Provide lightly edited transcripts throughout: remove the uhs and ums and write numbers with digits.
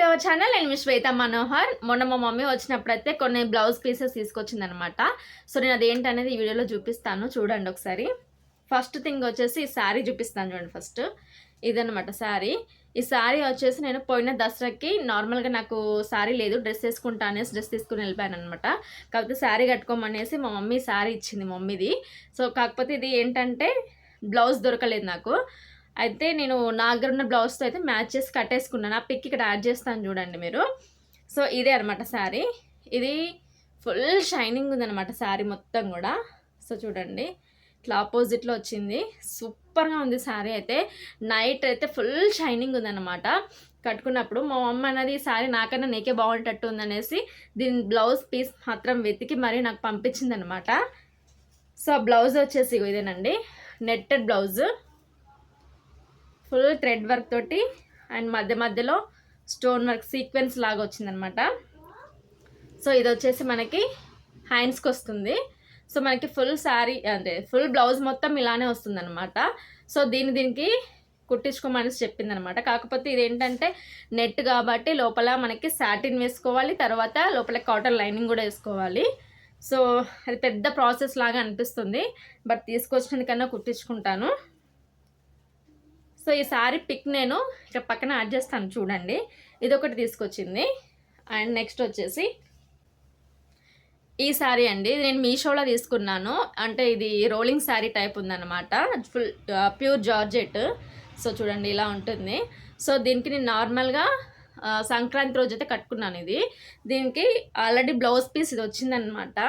To our channel. నేను మీ శ్వేత మనోహర్. మొన్న మా మమ్మీ వచ్చినప్పుడైతే కొన్ని బ్లౌజ్ పీసెస్ తీసుకొచ్చిందనమాట. సో నేను అదేంటనేది ఈ వీడియోలో చూపిస్తాను, చూడండి ఒకసారి. ఫస్ట్ థింగ్ వచ్చేసి ఈ శారీ చూపిస్తాను చూడండి. ఫస్ట్ ఇదనమాట శారీ. ఈ శారీ వచ్చేసి నేను పోయిన దసరాకి నార్మల్గా నాకు శారీ లేదు, డ్రెస్ వేసుకుంటా అనేసి డ్రెస్ తీసుకుని వెళ్ళిపోయాను అనమాట. కాకపోతే శారీ కట్టుకోమనేసి మా మమ్మీ శారీ ఇచ్చింది మమ్మీది. సో కాకపోతే ఇది ఏంటంటే బ్లౌజ్ దొరకలేదు నాకు. అయితే నేను నా దగ్గర ఉన్న బ్లౌజ్తో అయితే మ్యాచ్ చేసి కట్టేసుకున్నాను. ఆ పిక్ ఇక్కడ యాడ్ చేస్తాను చూడండి మీరు. సో ఇదే అనమాట శారీ. ఇది ఫుల్ షైనింగ్ ఉందన్నమాట శారీ మొత్తం కూడా. సో చూడండి ఇట్లా ఆపోజిట్లో వచ్చింది. సూపర్గా ఉంది శారీ అయితే. నైట్ అయితే ఫుల్ షైనింగ్ ఉందన్నమాట కట్టుకున్నప్పుడు. మా మమ్మ అనేది ఈ శారీ నాకన్నా నీకే బాగుంటట్టు ఉందనేసి దీని బ్లౌజ్ పీస్ మాత్రం వెతికి మరీ నాకు పంపించింది అనమాట. సో బ్లౌజ్ వచ్చేసి ఇదేనండి, netted blouse, full thread work తోటి అండ్ మధ్య మధ్యలో స్టోన్ వర్క్ సీక్వెన్స్ లాగా వచ్చిందనమాట. సో ఇది వచ్చేసి మనకి హ్యాండ్స్కి వస్తుంది. సో మనకి ఫుల్ శారీ అంటే ఫుల్ బ్లౌజ్ మొత్తం ఇలానే వస్తుందన్నమాట. సో దీనికి కుట్టించుకోమని చెప్పిందనమాట. కాకపోతే ఇదేంటంటే నెట్ కాబట్టి లోపల మనకి సాటిన్ వేసుకోవాలి, తర్వాత లోపల కాటన్ లైనింగ్ కూడా వేసుకోవాలి. సో అది పెద్ద ప్రాసెస్ లాగా అనిపిస్తుంది, బట్ తీసుకొచ్చినందుకన్నా కుట్టించుకుంటాను. సో ఈ శారీ పిక్ నేను ఇక్కడ పక్కన యాడ్ చేస్తాను చూడండి. ఇది ఒకటి తీసుకొచ్చింది. అండ్ నెక్స్ట్ వచ్చేసి ఈ శారీ అండి. ఇది నేను మీషోలో తీసుకున్నాను. అంటే ఇది రోలింగ్ శారీ టైప్ ఉందన్నమాట, ఫుల్ ప్యూర్ జార్జెట్. సో చూడండి ఇలా ఉంటుంది. సో దీనికి నేను నార్మల్గా సంక్రాంతి రోజు అయితే కట్టుకున్నాను. ఇది దీనికి ఆల్రెడీ బ్లౌజ్ పీస్ ఇది వచ్చిందనమాట.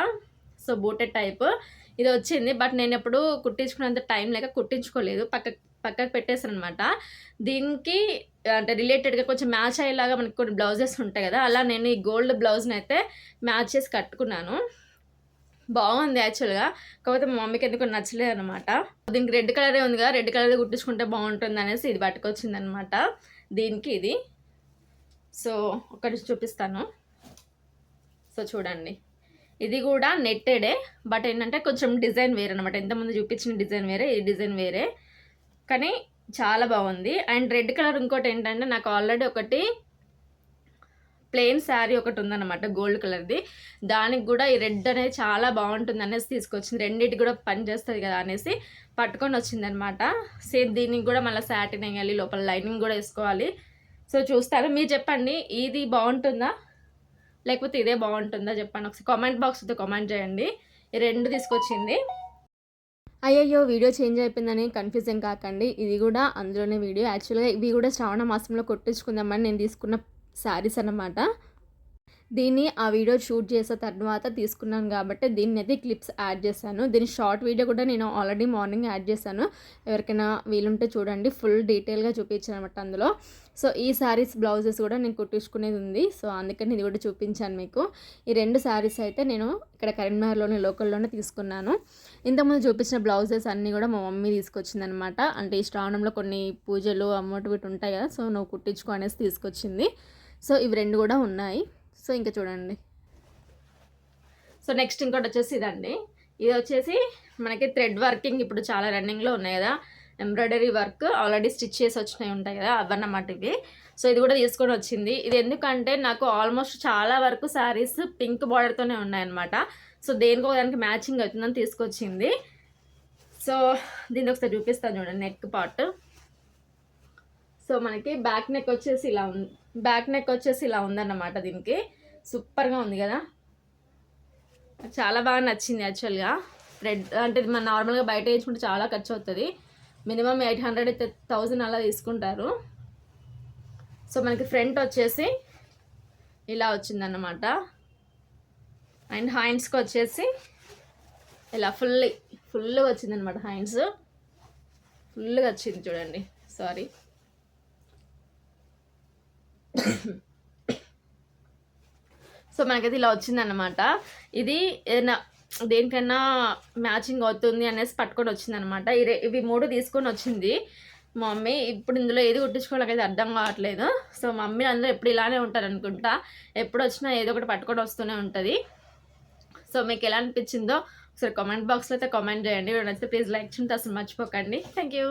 సో బూటెడ్ టైప్ ఇది వచ్చింది, బట్ నేను ఎప్పుడు కుట్టించుకున్నంత టైం లేక కుట్టించుకోలేదు, పక్కకు పెట్టేసాను అనమాట. దీనికి అంటే రిలేటెడ్గా కొంచెం మ్యాచ్ అయ్యేలాగా మనకి కొన్ని బ్లౌజెస్ ఉంటాయి కదా, అలా నేను ఈ గోల్డ్ బ్లౌజ్ని అయితే మ్యాచ్ చేసి కట్టుకున్నాను. బాగుంది యాక్చువల్గా, కాకపోతే మా మమ్మీకి ఎందుకు నచ్చలేదు అనమాట. దీనికి రెడ్ కలరే ఉంది కదా, రెడ్ కలర్ కుట్టించుకుంటే బాగుంటుంది అనేసి ఇది పట్టుకొచ్చింది అనమాట దీనికి ఇది. సో ఒకటి చూపిస్తాను. సో చూడండి ఇది కూడా నెట్టెడే, బట్ ఏంటంటే కొంచెం డిజైన్ వేరే అనమాట. ఇంతకుముందు చూపించిన డిజైన్ వేరే, ఈ డిజైన్ వేరే, కానీ చాలా బాగుంది. అండ్ రెడ్ కలర్ ఇంకోటి ఏంటంటే నాకు ఆల్రెడీ ఒకటి ప్లెయిన్ శారీ ఒకటి ఉందన్నమాట గోల్డ్ కలర్ది, దానికి కూడా ఈ రెడ్ అనేది చాలా బాగుంటుంది అనేసి తీసుకొచ్చింది. రెండింటికి కూడా పని చేస్తుంది కదా అనేసి పట్టుకొని వచ్చింది అనమాట. సేమ్ దీనికి కూడా మళ్ళీ సాటిన్ వేయాలి, లోపల లైనింగ్ కూడా వేసుకోవాలి. సో చూస్తాను, మీరు చెప్పండి ఇది బాగుంటుందా లేకపోతే ఇదే బాగుంటుందా చెప్పండి ఒకసారి కామెంట్ బాక్స్తో కామెంట్ చేయండి. ఈ రెండు తీసుకొచ్చింది. అయ్యయ్యో వీడియో చేంజ్ అయిపోయిందని కన్ఫ్యూజన్ కాకండి, ఇది కూడా అందులోనే వీడియో. యాక్చువల్గా ఇవి కూడా శ్రావణ మాసంలో కొట్టించుకుందామని నేను తీసుకున్న శారీస్ అన్నమాట. దీన్ని ఆ వీడియో షూట్ చేసిన తర్వాత తీసుకున్నాను కాబట్టి దీన్ని అయితే క్లిప్స్ యాడ్ చేశాను. దీని షార్ట్ వీడియో కూడా నేను ఆల్రెడీ మార్నింగ్ యాడ్ చేశాను, ఎవరికైనా వీలుంటే చూడండి. ఫుల్ డీటెయిల్గా చూపించాను అనమాట అందులో. సో ఈ శారీస్ బ్లౌజెస్ కూడా నేను కుట్టించుకునేది ఉంది, సో అందుకని ఇది కూడా చూపించాను మీకు. ఈ రెండు శారీస్ అయితే నేను ఇక్కడ కరీంనగర్లోనే లోకల్లోనే తీసుకున్నాను. ఇంతకుముందు చూపించిన బ్లౌజెస్ అన్నీ కూడా మా మమ్మీ తీసుకొచ్చిందనమాట. అంటే ఈ శ్రావణంలో కొన్ని పూజలు అమ్మటి వీటి ఉంటాయి కదా, సో నువ్వు కుట్టించుకో అనేసి తీసుకొచ్చింది. సో ఇవి రెండు కూడా ఉన్నాయి. సో ఇంకా చూడండి. సో నెక్స్ట్ ఇంకోటి వచ్చేసి ఇదండి. ఇది వచ్చేసి మనకి థ్రెడ్ వర్కింగ్ ఇప్పుడు చాలా రన్నింగ్లో ఉన్నాయి కదా, ఎంబ్రాయిడరీ వర్క్ ఆల్రెడీ స్టిచ్ చేసి వచ్చినాయి ఉంటాయి కదా అవన్నమాట ఇవి. సో ఇది కూడా తీసుకొని వచ్చింది. ఇది ఎందుకంటే నాకు ఆల్మోస్ట్ చాలా వరకు శారీస్ పింక్ బార్డర్తోనే ఉన్నాయన్నమాట. సో దేనికో దానికి మ్యాచింగ్ అవుతుందని తీసుకొచ్చింది. సో దీన్ని ఒకసారి చూపిస్తాను చూడండి. నెక్ పార్ట్, సో మనకి బ్యాక్ నెక్ వచ్చేసి ఇలా ఉంది, బ్యాక్ నెక్ వచ్చేసి ఇలా ఉందన్నమాట. దీనికి సూపర్గా ఉంది కదా, చాలా బాగా నచ్చింది యాక్చువల్గా. థ్రెడ్ అంటే మన నార్మల్గా బయట వేసుకుంటే చాలా ఖర్చు అవుతుంది, మినిమం 800-1000 అలా తీసుకుంటారు. సో మనకి ఫ్రంట్ వచ్చేసి ఇలా వచ్చిందన్నమాట. అండ్ హ్యాండ్స్కి వచ్చేసి ఇలా ఫుల్గా వచ్చిందనమాట. హ్యాండ్స్ ఫుల్గా వచ్చింది చూడండి. సారీ. సో మనకైతే ఇలా వచ్చిందనమాట. ఇది ఏదైనా దేనికైనా మ్యాచింగ్ అవుతుంది అనేసి పట్టుకొని వచ్చిందనమాట. ఇవి మూడు తీసుకొని వచ్చింది మా మమ్మీ. ఇప్పుడు ఇందులో ఏది కుట్టించుకోవడానికి అర్థం కావట్లేదు. సో మమ్మీ అందరూ ఎప్పుడు ఇలానే ఉంటారు అనుకుంటా, ఎప్పుడు వచ్చినా ఏదో ఒకటి పట్టుకొని వస్తూనే ఉంటుంది. సో మీకు ఎలా అనిపించిందో ఒకసారి కామెంట్ బాక్స్లో అయితే కామెంట్ చేయండి. నచ్చితే ప్లీజ్ లైక్ చేయండి, అసలు మర్చిపోకండి. Thank you.